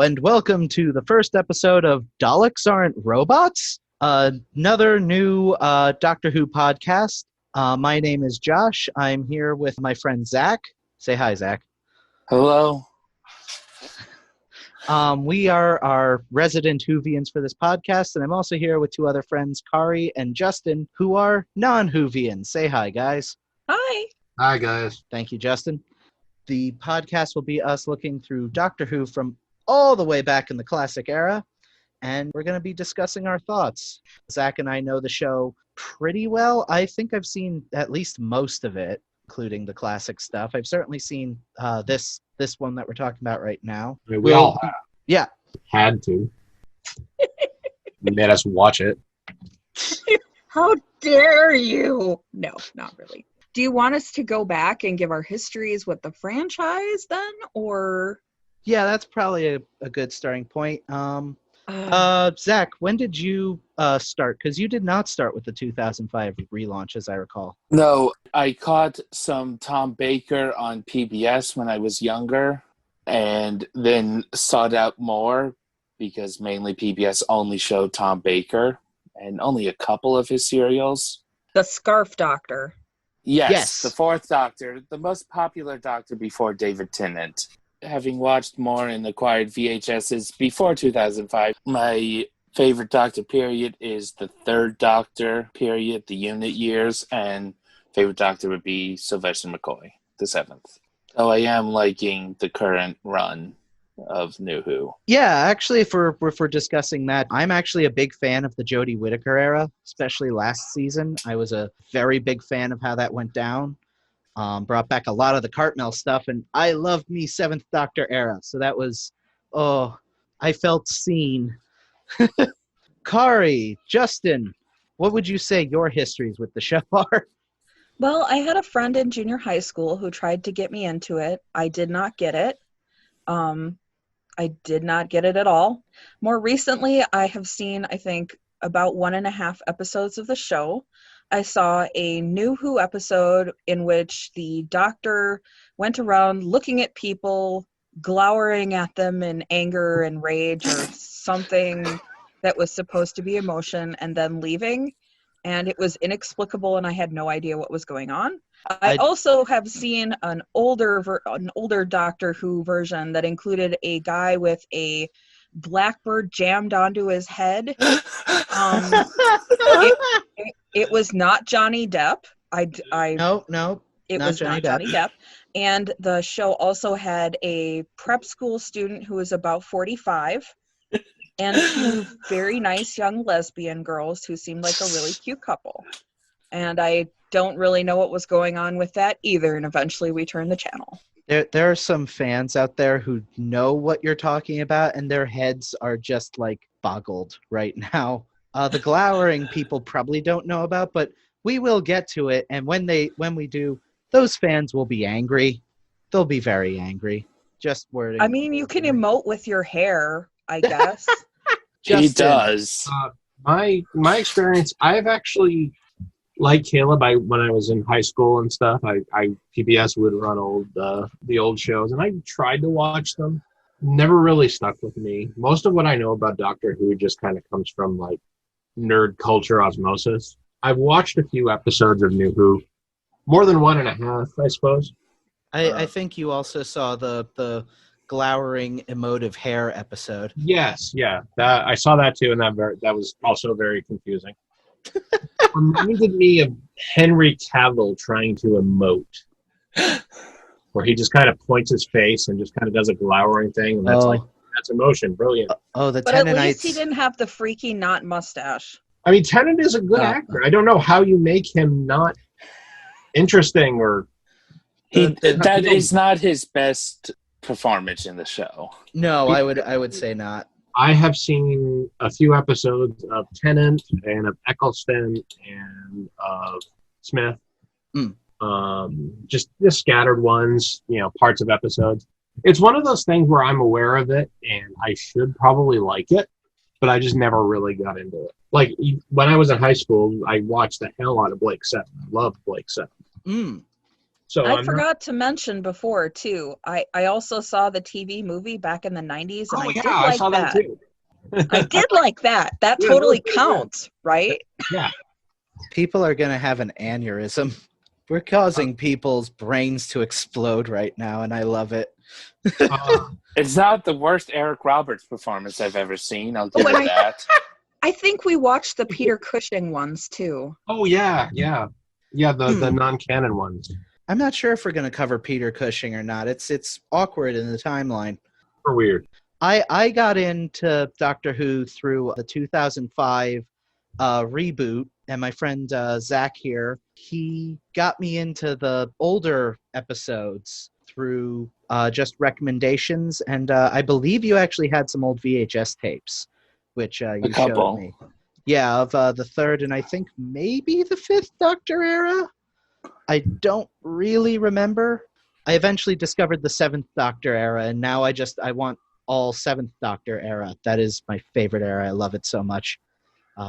and welcome to the first episode of Daleks Aren't Robots, another new Doctor Who podcast. My name is Josh. I'm here with my friend Zach. Say hi, Zach. Hello. We are our resident Whovians for this podcast, and I'm also here with two other friends, Kari and Justin, who are non-Whovians. Say hi, guys. Hi. Hi, guys. Thank you, Justin. The podcast will be us looking through Doctor Who from all the way back in the classic era, and we're going to be discussing our thoughts. Zach and I know the show pretty well. I think I've seen at least most of it, including the classic stuff. I've certainly seen this one that we're talking about right now. I mean, we all have. Yeah. Had to. You made us watch it. How dare you? No, not really. Do you want us to go back and give our histories with the franchise then, or? Yeah, that's probably a good starting point. Zach, when did you start? Because you did not start with the 2005 relaunch, as I recall. No, I caught some Tom Baker on PBS when I was younger, and then sought out more because mainly PBS only showed Tom Baker and only a couple of his serials. The Scarf Doctor. Yes, the fourth Doctor, the most popular Doctor before David Tennant. Having watched more and acquired VHSs before 2005, my favorite Doctor period is the third Doctor period, the unit years, and favorite Doctor would be Sylvester McCoy, the seventh. So I am liking the current run of New Who. Yeah, actually, if we're discussing that, I'm actually a big fan of the Jodie Whittaker era, especially last season. I was a very big fan of how that went down. Brought back a lot of the Cartmel stuff, and I loved me Seventh Doctor era. So that was, I felt seen. Kari, Justin, what would you say your histories with the show are? Well, I had a friend in junior high school who tried to get me into it. I did not get it. I did not get it at all. More recently, I have seen, I think, about 1.5 episodes of the show. I saw a New Who episode in which the Doctor went around looking at people, glowering at them in anger and rage or something that was supposed to be emotion, and then leaving. And it was inexplicable, and I had no idea what was going on. I also have seen an older Doctor Who version that included a guy with a blackbird jammed onto his head. It was not Johnny Depp. No, it was not Johnny Depp. And the show also had a prep school student who was about 45 and two very nice young lesbian girls who seemed like a really cute couple. And I don't really know what was going on with that either, and eventually we turned the channel. There are some fans out there who know what you're talking about, and their heads are just, like, boggled right now. The glowering people probably don't know about, but we will get to it, and when we do, those fans will be angry. They'll be very angry. Just wording. I mean, you can emote with your hair, I guess. He does. My experience, I've actually, like Caleb, when I was in high school and stuff, PBS would run the old shows, and I tried to watch them. Never really stuck with me. Most of what I know about Doctor Who just kind of comes from, like, nerd culture osmosis. I've watched a few episodes of New Who, more than 1.5, I suppose. I think you also saw the glowering emotive hair episode. Yes, yeah, that I saw that too, and that was also very confusing. Reminded me of Henry Cavill trying to emote, where he just kind of points his face and just kind of does a glowering thing, and that's emotion. Brilliant. The but Tennanites. At least he didn't have the freaky knot mustache. I mean, Tennant is a good actor. I don't know how you make him not interesting or. That is not his best performance in the show. No, I would say not. I have seen a few episodes of Tennant and of Eccleston and of Smith. Just the scattered ones, parts of episodes. It's one of those things where I'm aware of it and I should probably like it, but I just never really got into it. Like, when I was in high school, I watched the hell out of Blake Seven. I loved Blake Seven. So I forgot to mention before, too. I also saw the TV movie back in the 90s, and I did like I saw that too. I did like that. That Yeah, totally that was counts, right? Yeah. People are going to have an aneurysm. We're causing people's brains to explode right now, and I love it. It's not the worst Eric Roberts performance I've ever seen. I'll give and it that. I think we watched the Peter Cushing ones, too. Oh, yeah. Yeah, the non-canon ones. I'm not sure if we're going to cover Peter Cushing or not. It's awkward in the timeline. Super weird. I got into Doctor Who through the 2005 reboot, and my friend Zach here, he got me into the older episodes through just recommendations, and I believe you actually had some old VHS tapes, which you showed me. Yeah, of the third and I think maybe the fifth Doctor era. I don't really remember. I eventually discovered the seventh Doctor era, and now I want all seventh Doctor era. That is my favorite era. I love it so much.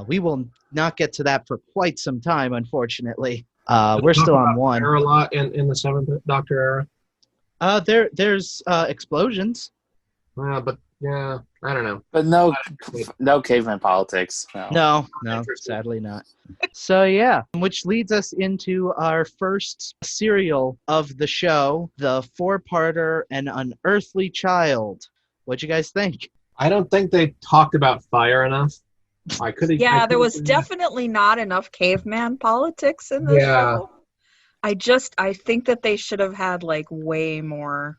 We will not get to that for quite some time, unfortunately. We're still on one. Fire a lot in the seventh Doctor era. There's explosions. But yeah, I don't know. But no caveman politics. No, sadly not. So yeah, which leads us into our first serial of the show, the 4-parter, An Unearthly Child. What'd you guys think? I don't think they talked about fire enough. There was definitely not enough caveman politics in this show. I think that they should have had like way more.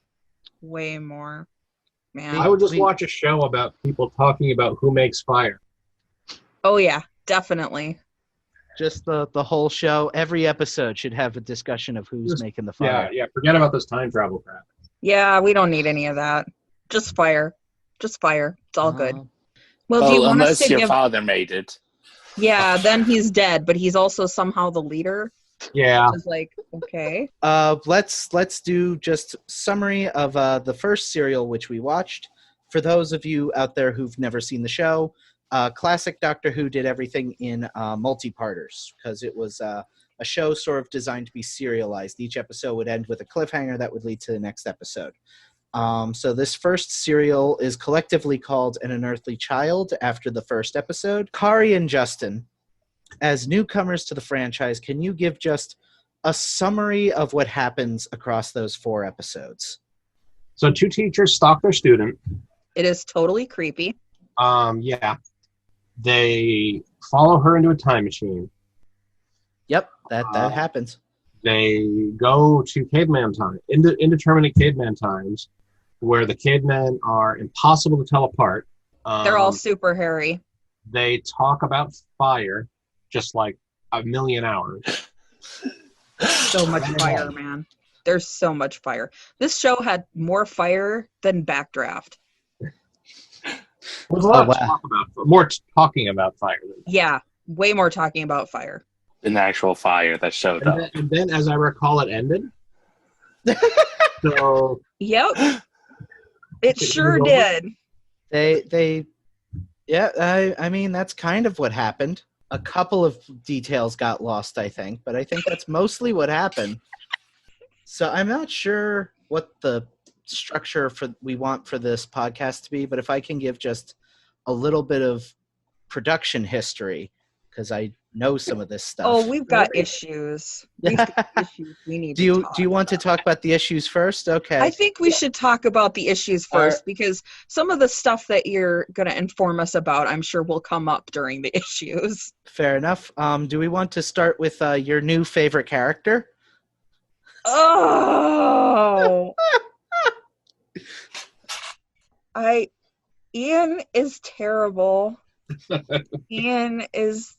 Man. I would just watch a show about people talking about who makes fire. Oh yeah, definitely. Just the whole show. Every episode should have a discussion of who's making the fire. Yeah. Forget about this time travel crap. Yeah, we don't need any of that. Just fire. It's all good. Well, do you want unless us to your father made it. Yeah, then he's dead, but he's also somehow the leader. Yeah. Which is like, okay. Let's do just summary of the first serial which we watched. For those of you out there who've never seen the show, classic Doctor Who did everything in multi-parters because it was a show sort of designed to be serialized. Each episode would end with a cliffhanger that would lead to the next episode. So this first serial is collectively called An Unearthly Child after the first episode. Kari and Justin, as newcomers to the franchise, can you give just a summary of what happens across those 4 episodes? So 2 teachers stalk their student. It is totally creepy. Yeah. They follow her into a time machine. Yep, that happens. They go to caveman time, indeterminate caveman times, where the cavemen are impossible to tell apart. They're all super hairy. They talk about fire just like a million hours. So much fire, man. There's so much fire. This show had more fire than Backdraft. There's a lot of more talking about fire. Yeah, way more talking about fire. An actual fire that showed up. And then, as I recall, it ended. So. Yep. It sure did. I mean, that's kind of what happened. A couple of details got lost, I think, but I think that's mostly what happened. So I'm not sure what the structure we want for this podcast to be, but if I can give just a little bit of production history, because I know some of this stuff. Oh, we've got issues. We've got issues we need do you want to talk about the issues first? Okay. I think we should talk about the issues first because some of the stuff that you're going to inform us about, I'm sure will come up during the issues. Fair enough. Do we want to start with your new favorite character? Oh! Ian is terrible. Ian is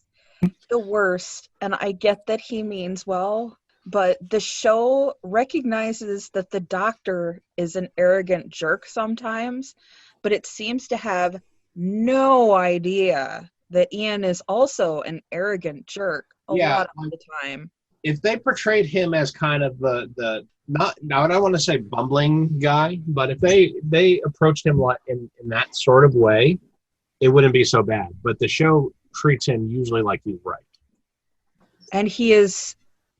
the worst, and I get that he means well, but the show recognizes that the Doctor is an arrogant jerk sometimes, but it seems to have no idea that Ian is also an arrogant jerk a lot of the time. If they portrayed him as kind of the not now, I don't want to say bumbling guy, but if they approached him in that sort of way, it wouldn't be so bad. But the show treats him usually like he's right. And he is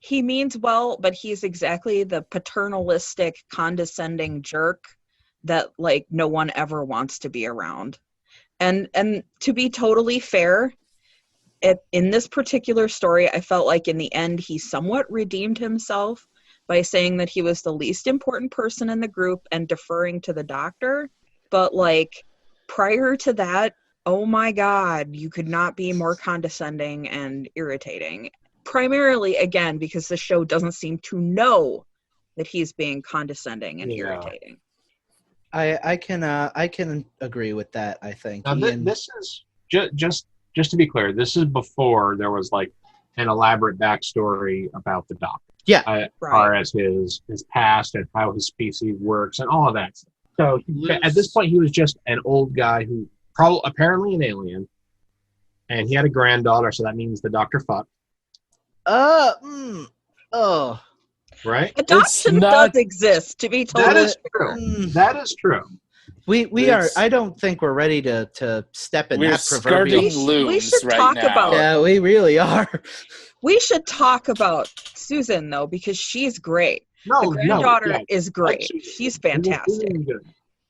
He means well, but he's exactly the paternalistic, condescending jerk that like no one ever wants to be around. And to be totally fair, in this particular story, I felt like in the end he somewhat redeemed himself by saying that he was the least important person in the group and deferring to the doctor. But like prior to that, oh my God, you could not be more condescending and irritating. Primarily, again, because the show doesn't seem to know that he's being condescending and irritating. I can agree with that. I think. Now, Ian, this is just to be clear. This is before there was like an elaborate backstory about the doctor. Yeah, as far as his past and how his species works and all of that stuff. So at this point, he was just an old guy who apparently an alien, and he had a granddaughter. So that means the doctor fucked. Right. Adoption does exist. To be told, that is true. That is true. We are. I don't think we're ready to step in that proverbial. We should talk about. Yeah, we really are. We should talk about Susan though, because she's great. The granddaughter is great. She's fantastic.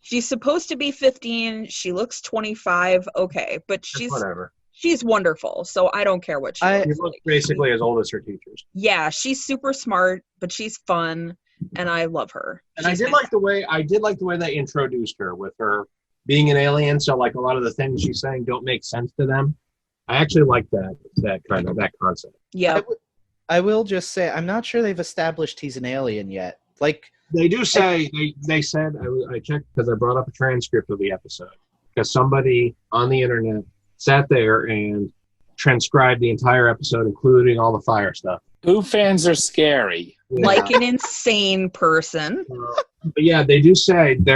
She's supposed to be 15. She looks 25. Okay, but she's whatever. She's wonderful. So I don't care what she looks like. Basically as old as her teachers. Yeah, she's super smart, but she's fun, and I love her. And I did like the way they introduced her with her being an alien. So like a lot of the things she's saying don't make sense to them. I actually like that concept. Yeah. I will just say I'm not sure they've established he's an alien yet. Like they do say they said I checked because I brought up a transcript of the episode because somebody on the internet sat there and transcribed the entire episode, including all the fire stuff. Who fans are scary? Yeah. Like an insane person. But yeah, they do say they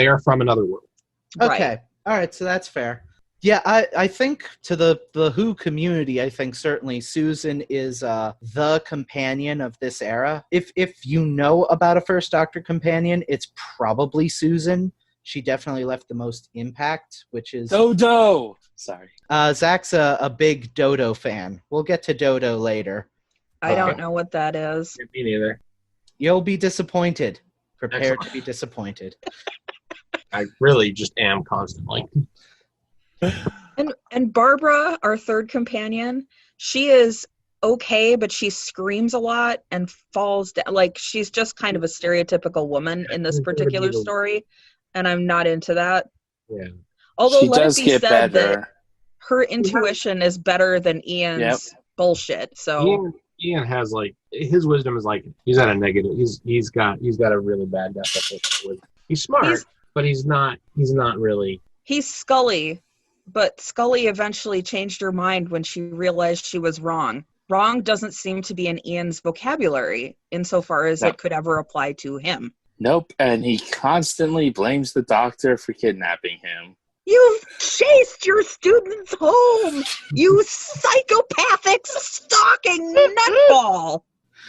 are from another world. Okay. Right. All right. So that's fair. Yeah, I think to the Who community, I think certainly Susan is the companion of this era. If you know about a First Doctor companion, it's probably Susan. She definitely left the most impact, which is... Dodo! Sorry. Zach's a big Dodo fan. We'll get to Dodo later. I don't know what that is. Me neither. You'll be disappointed. Prepare to be disappointed. I really just am constantly. And Barbara, our third companion, she is okay, but she screams a lot and falls down. Like, she's just kind of a stereotypical woman in this particular story, and I'm not into that. Yeah. Although, she let does it be get said better. that her intuition is better than Ian's bullshit. So Ian has like his wisdom is like he's at a negative. He's got a really bad deficit. He's smart, but he's not really. He's Scully. But Scully eventually changed her mind when she realized she was wrong. Wrong doesn't seem to be in Ian's vocabulary insofar as it could ever apply to him. Nope, and he constantly blames the doctor for kidnapping him. You've chased your students home, you psychopathic stalking nutball.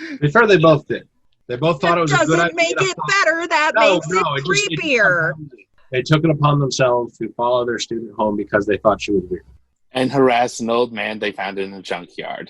To be fair, they both did. They both thought it was a good idea. Doesn't make it better. That makes it creepier. They took it upon themselves to follow their student home because they thought she was weird. And harass an old man they found in a junkyard.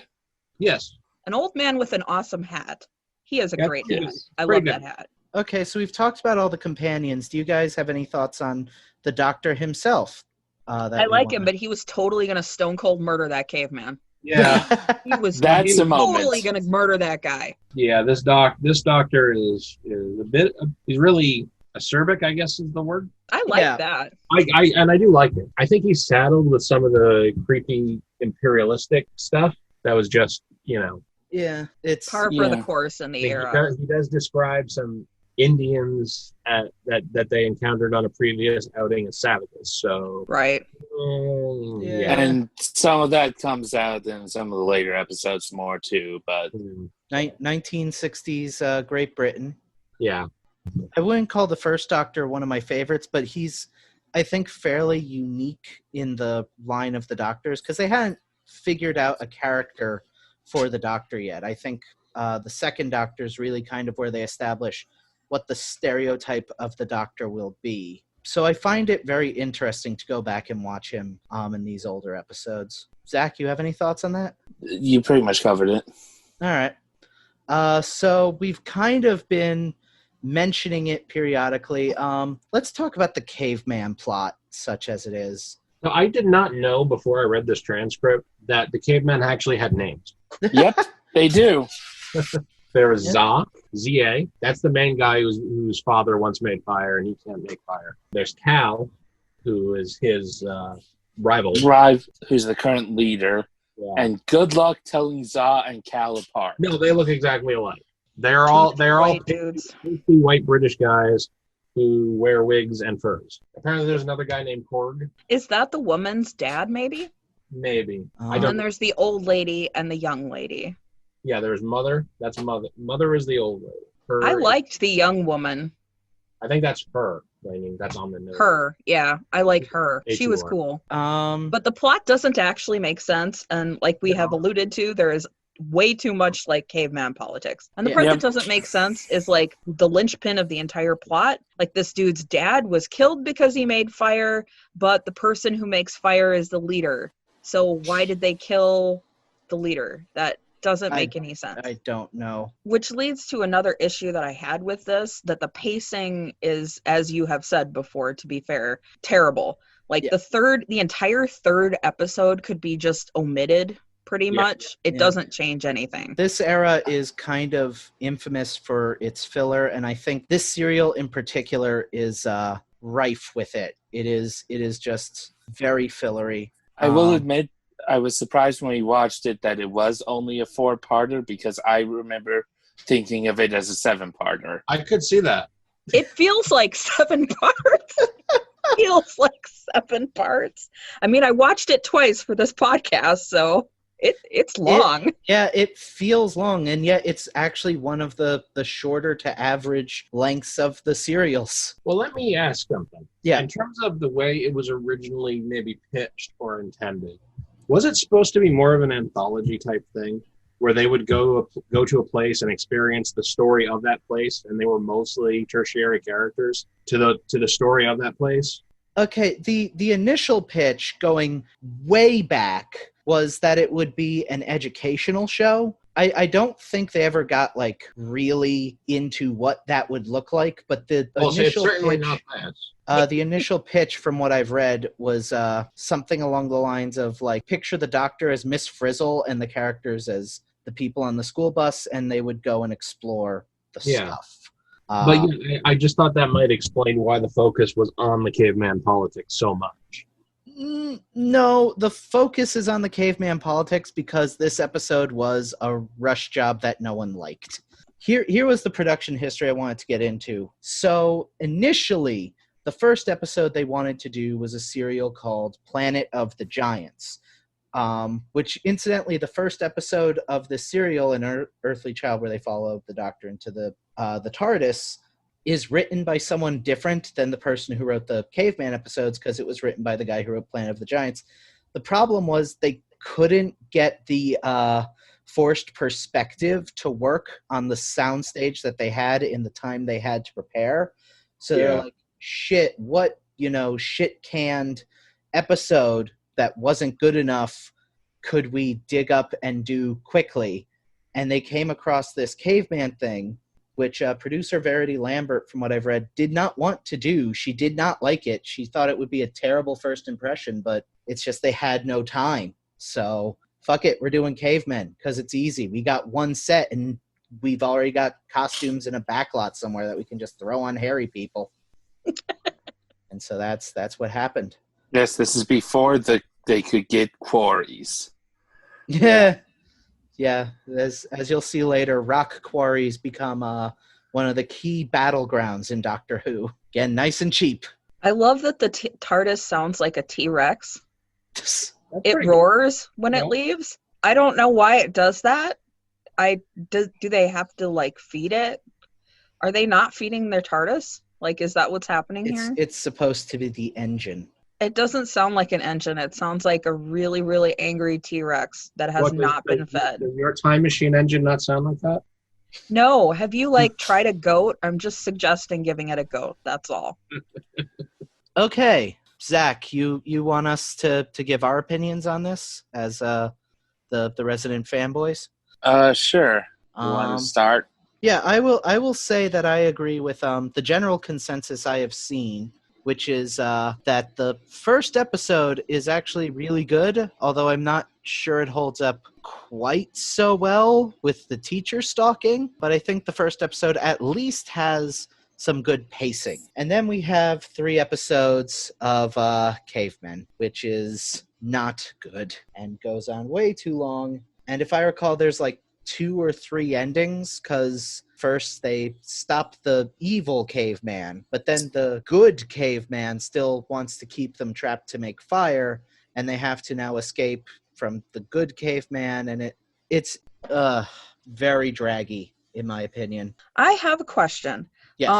Yes. An old man with an awesome hat. He has a great hat. I love that hat. Okay, so we've talked about all the companions. Do you guys have any thoughts on the Doctor himself? I like him, but he was totally going to stone cold murder that caveman. Yeah. He was That's totally going to murder that guy. Yeah, this doctor is a bit, he's really acerbic, I guess is the word. I like that. I do like it. I think he's saddled with some of the creepy imperialistic stuff that was just, Yeah, it's par for the course in the era. He does describe some Indians that they encountered on a previous outing as savages. So right. Yeah. And some of that comes out in some of the later episodes more too, but 1960s Great Britain. Yeah. I wouldn't call the First Doctor one of my favorites, but he's, I think, fairly unique in the line of the Doctors because they hadn't figured out a character for the Doctor yet. I think the second Doctor is really kind of where they establish what the stereotype of the Doctor will be. So I find it very interesting to go back and watch him in these older episodes. Zach, you have any thoughts on that? You pretty much covered it. All right. So we've kind of been mentioning it periodically. Let's talk about the caveman plot, such as it is. So I did not know before I read this transcript that the cavemen actually had names. Yep, they do. There is Yeah. Za, Z-A. That's the main guy whose father once made fire and he can't make fire. There's Cal, who is his rival. Rive, who's the current leader. Yeah. And good luck telling Za and Cal apart. No, they look exactly alike. They're all white dudes. pasty white British guys who wear wigs and furs. Apparently, there's another guy named Korg. Is that the woman's dad, maybe? Maybe. I And don't. then there's the old lady and the young lady. Yeah, there's Mother. That's Mother. Mother is the old lady. Her, I liked the young woman. I think that's her. I mean, that's on the note. Her, yeah, I like her. She was H-U-R. cool. But But the plot doesn't actually make sense, and like we have alluded to, there is way too much like caveman politics. And the Yeah. part Yep. that doesn't make sense is like the linchpin of the entire plot. Like this dude's dad was killed because he made fire, but the person who makes fire is the leader. So why did they kill the leader? That doesn't make any sense. I don't know. Which leads to another issue that I had with this, that the pacing is, as you have said before, to be fair, terrible. Like Yeah. the entire third episode could be just omitted pretty much. It Yeah. doesn't change anything. This era is kind of infamous for its filler, and I think this serial in particular is rife with it. It is just very fillery. I will admit, I was surprised when we watched it that it was only a 4-parter because I remember thinking of it as a 7-parter. I could see that. It feels like 7 parts. Feels like 7 parts. I mean, I watched it twice for this podcast, so it's long. Yeah, it feels long, and yet it's actually one of the shorter to average lengths of the serials. Well, let me ask something. Yeah. In terms of the way it was originally maybe pitched or intended, was it supposed to be more of an anthology type thing where they would go to a place and experience the story of that place, and they were mostly tertiary characters to the story of that place? Okay, the initial pitch going way back was that it would be an educational show. I don't think they ever got like really into what that would look like, but the Well, initial it's certainly pitch, not that. the initial pitch from what I've read was something along the lines of like, picture the Doctor as Miss Frizzle and the characters as the people on the school bus, and they would go and explore the stuff. But yeah, I just thought that might explain why the focus was on the caveman politics so much. No, the focus is on the caveman politics because this episode was a rush job that no one liked. Here was the production history I wanted to get into. So initially, the first episode they wanted to do was a serial called Planet of the Giants, which incidentally, the first episode of the serial in Earthly Child, where they follow the Doctor into the TARDIS, is written by someone different than the person who wrote the Caveman episodes, because it was written by the guy who wrote Planet of the Giants. The problem was they couldn't get the forced perspective to work on the soundstage that they had in the time they had to prepare. So they're like, shit, what, shit canned episode that wasn't good enough could we dig up and do quickly? And they came across this caveman thing, which producer Verity Lambert, from what I've read, did not want to do. She did not like it. She thought it would be a terrible first impression, but it's just they had no time. So fuck it, we're doing cavemen because it's easy. We got one set and we've already got costumes in a backlot somewhere that we can just throw on hairy people. And so that's what happened. Yes, this is before they could get quarries. Yeah. Yeah, as you'll see later, rock quarries become one of the key battlegrounds in Doctor Who. Again, nice and cheap. I love that the TARDIS sounds like a T-Rex. It pretty roars when Yeah. it leaves. I don't know why it does that. Do they have to like feed it? Are they not feeding their TARDIS? Like, is that what's happening here? It's supposed to be the engine. It doesn't sound like an engine. It sounds like a really, really angry T-Rex that has What, not been fed. Does your time machine engine not sound like that? No, have you like tried a goat? I'm just suggesting giving it a goat. That's all. Okay, Zach, you want us to give our opinions on this as the resident fanboys? Sure. You want to start? Yeah, I will say that I agree with the general consensus I have seen, which is that the first episode is actually really good, although I'm not sure it holds up quite so well with the teacher stalking. But I think the first episode at least has some good pacing. And then we have 3 episodes of Cavemen, which is not good and goes on way too long. And if I recall, there's like 2 or 3 endings, because first they stop the evil caveman, but then the good caveman still wants to keep them trapped to make fire, and they have to now escape from the good caveman, and it's very draggy, in my opinion. I have a question. Yes.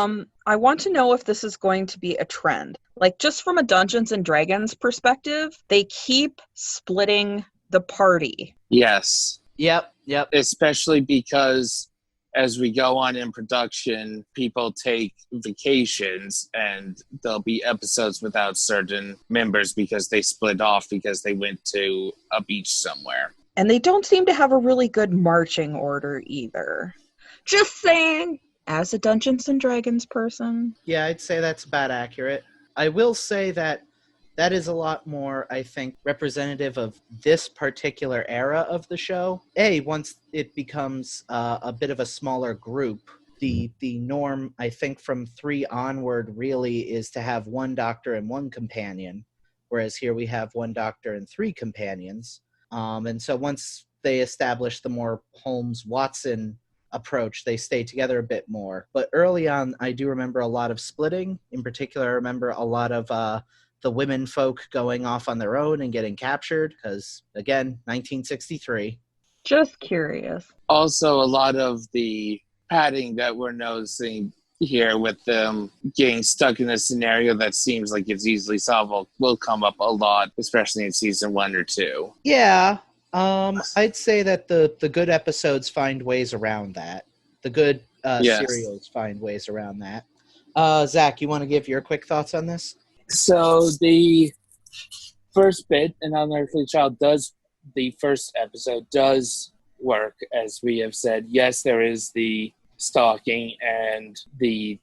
I want to know if this is going to be a trend. Like, just from a Dungeons and Dragons perspective, they keep splitting the party. Yes. Yep. Especially because as we go on in production, people take vacations and there'll be episodes without certain members because they split off because they went to a beach somewhere. And they don't seem to have a really good marching order either. Just saying, as a Dungeons and Dragons person. Yeah, I'd say that's about accurate. I will say that is a lot more, I think, representative of this particular era of the show. Once it becomes a bit of a smaller group, the norm, I think, from 3 onward really is to have 1 doctor and 1 companion, whereas here we have 1 doctor and 3 companions. And so once they establish the more Holmes-Watson approach, they stay together a bit more. But early on, I do remember a lot of splitting. In particular, I remember a lot of the women folk going off on their own and getting captured, because, again, 1963. Just curious. Also, a lot of the padding that we're noticing here with them getting stuck in a scenario that seems like it's easily solvable will come up a lot, especially in season 1 or 2. Yeah. I'd say that the good episodes find ways around that. The good serials find ways around that. Zach, you want to give your quick thoughts on this? So the first bit in Unearthly Child the first episode does work, as we have said. Yes, there is the stalking and the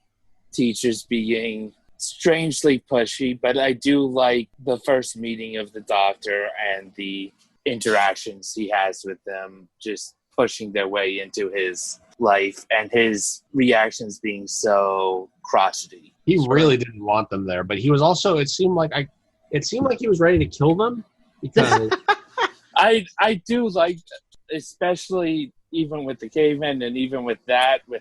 teachers being strangely pushy, but I do like the first meeting of the doctor and the interactions he has with them, just pushing their way into his life and his reactions being so crotchety. He really didn't want them there, but he was also, it seemed like he was ready to kill them, because I do like, especially even with the cavemen and even with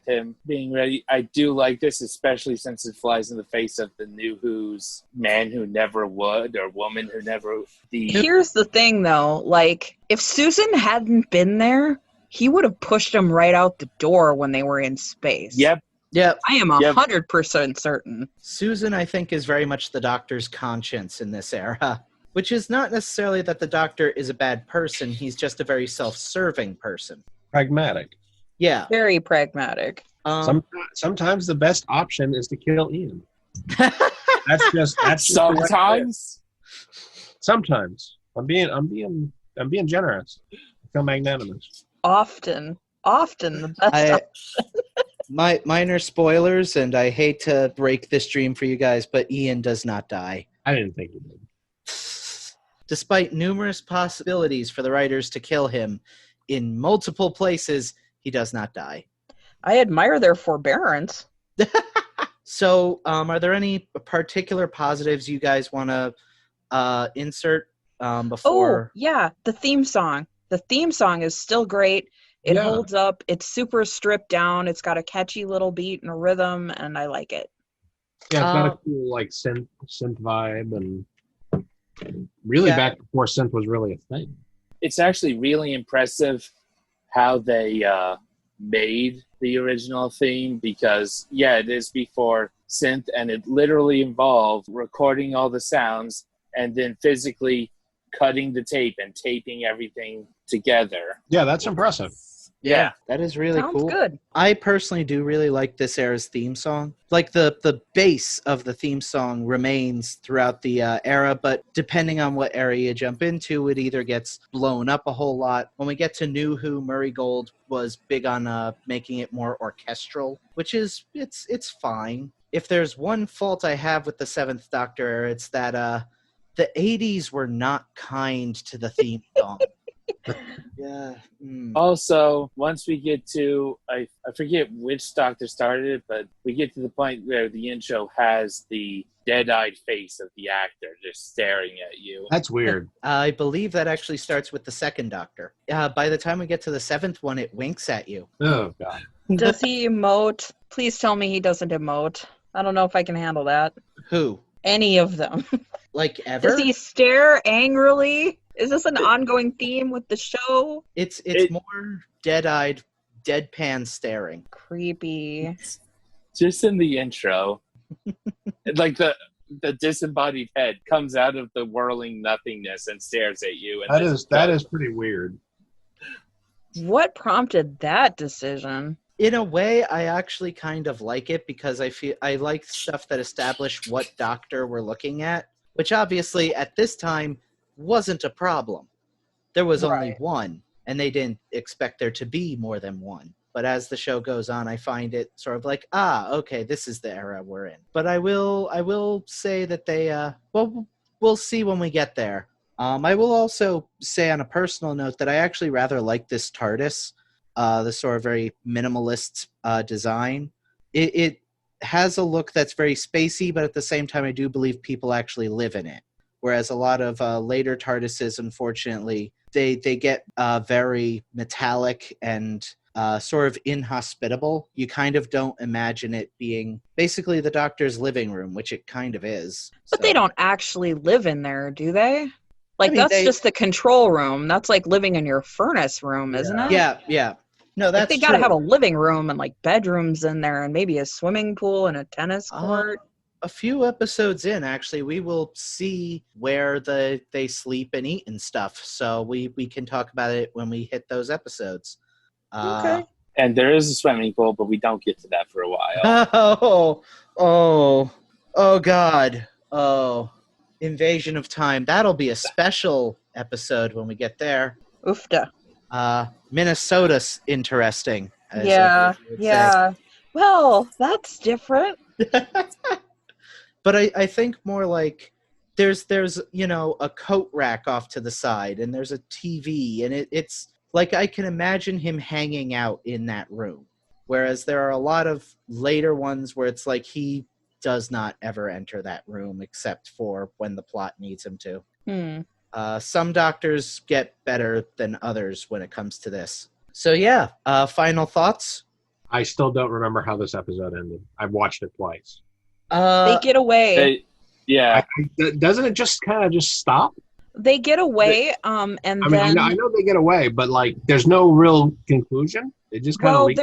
him being ready, I do like this, especially since it flies in the face of the new Who's man who never would, or woman who never. Here's the thing, though. Like, if Susan hadn't been there, he would have pushed him right out the door when they were in space. Yep. I am 100% certain. Susan, I think, is very much the Doctor's conscience in this era, which is not necessarily that the Doctor is a bad person. He's just a very self-serving person. Pragmatic. Yeah. Very pragmatic. Sometimes the best option is to kill Ian. That's just sometimes. Sometimes. I'm being generous. I feel magnanimous. Often the best option. Minor spoilers, and I hate to break this dream for you guys, but Ian does not die. I didn't think he did. Despite numerous possibilities for the writers to kill him in multiple places, he does not die. I admire their forbearance. So, are there any particular positives you guys want to insert before? Oh, yeah, the theme song. The theme song is still great. It holds up. It's super stripped down. It's got a catchy little beat and a rhythm, and I like it. Yeah, it's got a cool like synth vibe, and really back before synth was really a thing. It's actually really impressive how they made the original theme, because it is before synth, and it literally involved recording all the sounds and then physically cutting the tape and taping everything together. Yeah, that's impressive. Yeah. That is really Sounds cool. good. I personally do really like this era's theme song. Like the base of the theme song remains throughout the era, but depending on what era you jump into, it either gets blown up a whole lot. When we get to New Who, Murray Gold was big on making it more orchestral, which is it's fine. If there's one fault I have with the Seventh Doctor era, it's that the 80s were not kind to the theme song. Yeah. Also, once we get to, I forget which Doctor started it, but we get to the point where the intro has the dead-eyed face of the actor just staring at you. That's weird. I believe that actually starts with the second Doctor. By the time we get to the seventh one, it winks at you. Oh, God. Does he emote? Please tell me he doesn't emote. I don't know if I can handle that. Who? Any of them. Like ever? Does he stare angrily? Is this an ongoing theme with the show? It's more dead-eyed, deadpan staring. Creepy. Just in the intro, like the disembodied head comes out of the whirling nothingness and stares at you. And That is pretty weird. What prompted that decision? In a way, I actually kind of like it because I like stuff that establish what Doctor we're looking at, which obviously at this time wasn't a problem. There was only one, and they didn't expect there to be more than one. But as the show goes on, I find it sort of like, okay, this is the era we're in. But I will say that they, we'll see when we get there. I will also say on a personal note that I actually rather like this TARDIS, the sort of very minimalist design. It has a look that's very spacey, but at the same time, I do believe people actually live in it. Whereas a lot of later TARDISes, unfortunately, they get very metallic and sort of inhospitable. You kind of don't imagine it being basically the Doctor's living room, which it kind of is. But they don't actually live in there, do they? Like, I mean, that's just the control room. That's like living in your furnace room, isn't it? Yeah. No, that's like they gotta true. have a living room and like bedrooms in there and maybe a swimming pool and a tennis court. A few episodes in, actually, we will see where they sleep and eat and stuff. So we can talk about it when we hit those episodes. Okay. And there is a swimming pool, but we don't get to that for a while. Oh, God. Oh, Invasion of Time. That'll be a special episode when we get there. Oofda. Minnesota's interesting. Yeah. Well, that's different. But I think more like there's a coat rack off to the side and there's a TV and it's like I can imagine him hanging out in that room. Whereas there are a lot of later ones where it's like he does not ever enter that room except for when the plot needs him to. Some Doctors get better than others when it comes to this. So yeah, final thoughts? I still don't remember how this episode ended. I've watched it twice. They get away. Doesn't it just kind of just stop? They get away, I know they get away, but like, there's no real conclusion. It just kind of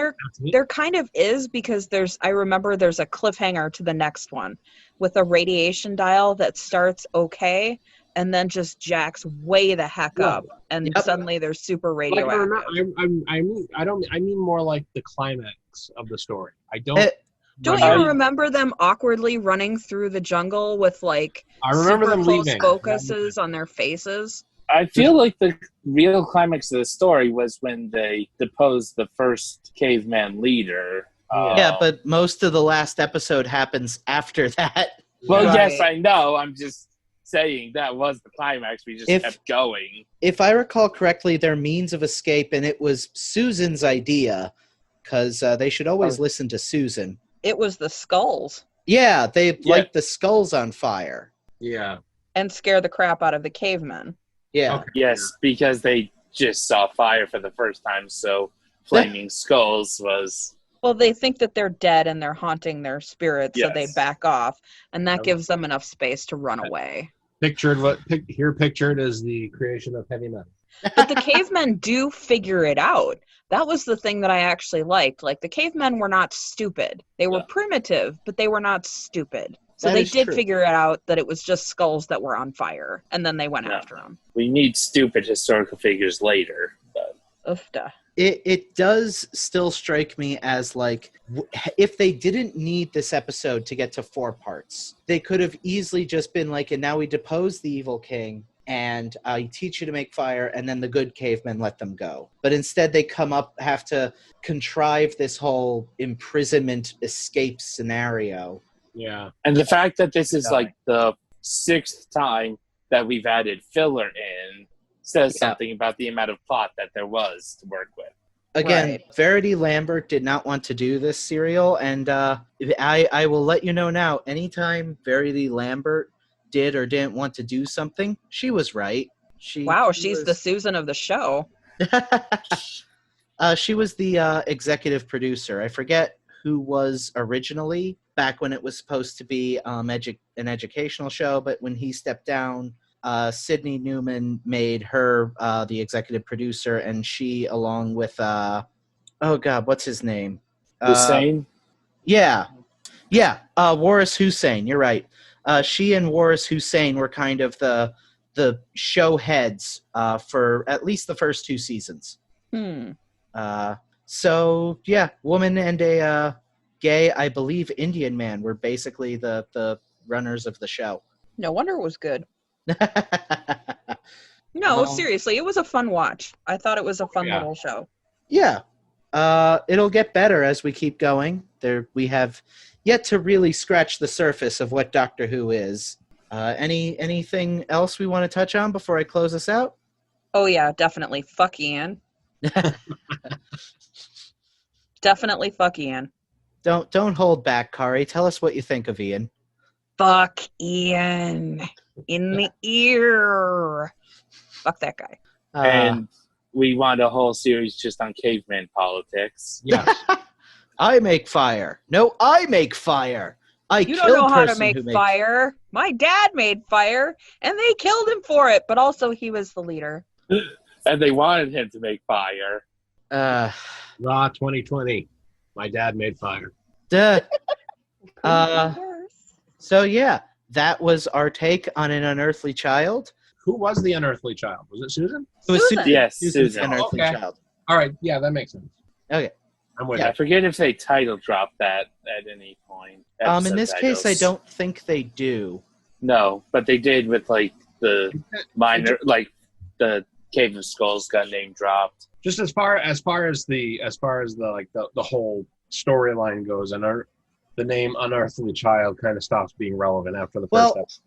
there kind of is because I remember there's a cliffhanger to the next one with a radiation dial that starts okay and then just jacks way the heck up, and suddenly they're super radioactive. I mean more like the climax of the story. I don't. Don't you remember them awkwardly running through the jungle with like I remember super them close leaving. focuses on their faces? I feel like the real climax of the story was when they deposed the first caveman leader. Yeah, but most of the last episode happens after that. Well, yes, I know. I'm just saying that was the climax. We just kept going. If I recall correctly, their means of escape, and it was Susan's idea, because they should always listen to Susan. It was the skulls. Yeah, they light the skulls on fire. Yeah. And scare the crap out of the cavemen. Yeah. Okay. Yes, because they just saw fire for the first time, so flaming skulls was... Well, they think that they're dead and they're haunting their spirits, so they back off, and that gives them enough space to run away. Pictured as the creation of heavy metal. But the cavemen do figure it out. That was the thing that I actually liked. Like, the cavemen were not stupid. They were primitive, but they were not stupid. So they did figure it out that it was just skulls that were on fire, and then they went after them. We need stupid historical figures later. But. Oofda. It does still strike me as like, if they didn't need this episode to get to 4 parts, they could have easily just been like, and now we depose the evil king, and I teach you to make fire, and then the good cavemen let them go. But instead they have to contrive this whole imprisonment escape scenario. Yeah. And the fact that this is like the 6th time that we've added filler in says something about the amount of plot that there was to work with. Again, Verity Lambert did not want to do this serial, and I will let you know now, anytime Verity Lambert did or didn't want to do something, she was right. She's the Susan of the show. She was the executive producer. I forget who was originally, back when it was supposed to be an educational show, but when he stepped down, Sydney Newman made her the executive producer, and she, along with what's his name? Hussein? Waris Hussein. You're right. She and Waris Hussein were kind of the show heads for at least the first 2 seasons. So yeah, woman and a gay, I believe, Indian man were basically the runners of the show. No wonder it was good. No, seriously, it was a fun watch. I thought it was a fun little show. Yeah. It'll get better as we keep going. We have yet to really scratch the surface of what Doctor Who is. Anything else we want to touch on before I close this out? Oh yeah, definitely. Fuck Ian. Definitely fuck Ian. Don't hold back, Kari. Tell us what you think of Ian. Fuck Ian. In the ear. Fuck that guy. And we want a whole series just on caveman politics. Yeah. I make fire. No, I make fire. You don't know how to make fire. My dad made fire, and they killed him for it, but also he was the leader. And they wanted him to make fire. Raw 2020. My dad made fire. Duh. So yeah, that was our take on An Unearthly Child. Who was the Unearthly Child? Was it Susan? It was Susan. Yes, Susan's Susan. Unearthly Child. All right. Yeah, that makes sense. Okay. I'm with I it. forget if they title dropped that at any point. In this case, I don't think they do. No, but they did with like the minor, like the Cave of Skulls got name dropped. Just as far as the whole storyline goes, and the name Unearthly Child kind of stops being relevant after the first episode.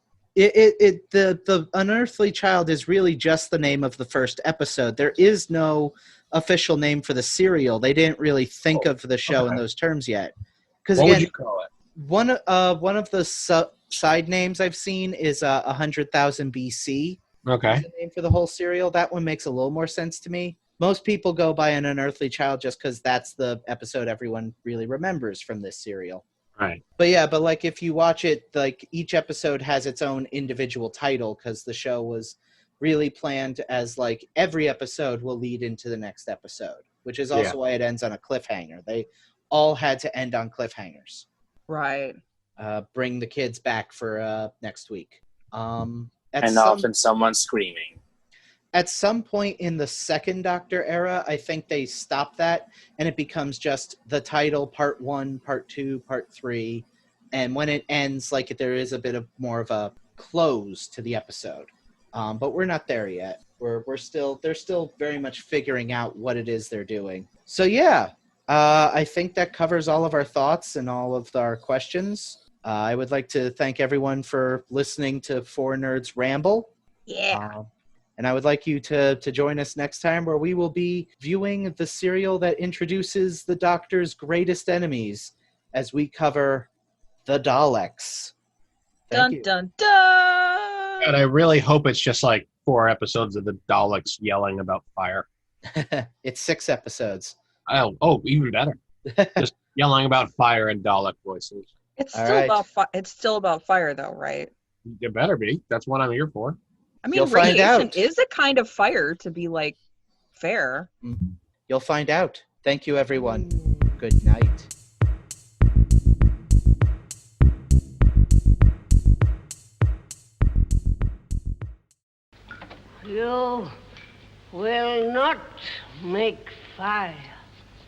The Unearthly Child is really just the name of the first episode. There is no official name for the serial. They didn't really think of the show in those terms yet. Because what would you call it? One of the side names I've seen is 100,000 BC. Okay. The name for the whole serial. That one makes a little more sense to me. Most people go by An Unearthly Child just because that's the episode everyone really remembers from this serial. Right. But like if you watch it, like each episode has its own individual title because the show was really planned as like every episode will lead into the next episode, which is also why it ends on a cliffhanger. They all had to end on cliffhangers. Right. Bring the kids back for next week. Often someone screaming. At some point in the second Doctor era, I think they stop that, and it becomes just the title, part 1, part 2, part 3, and when it ends, like there is a bit of more of a close to the episode. But we're not there yet. They're still very much figuring out what it is they're doing. So yeah, I think that covers all of our thoughts and all of our questions. I would like to thank everyone for listening to Four Nerds Ramble. Yeah. And I would like you to join us next time where we will be viewing the serial that introduces the Doctor's greatest enemies as we cover the Daleks. Dun, dun, dun! And I really hope it's just like 4 episodes of the Daleks yelling about fire. It's 6 episodes. Oh, even better. Just yelling about fire in Dalek voices. It's still about fire, though, right? It better be. That's what I'm here for. I mean, radiation is a kind of fire, to be like fair. You'll find out. Thank you, everyone. Good night. You will not make fly.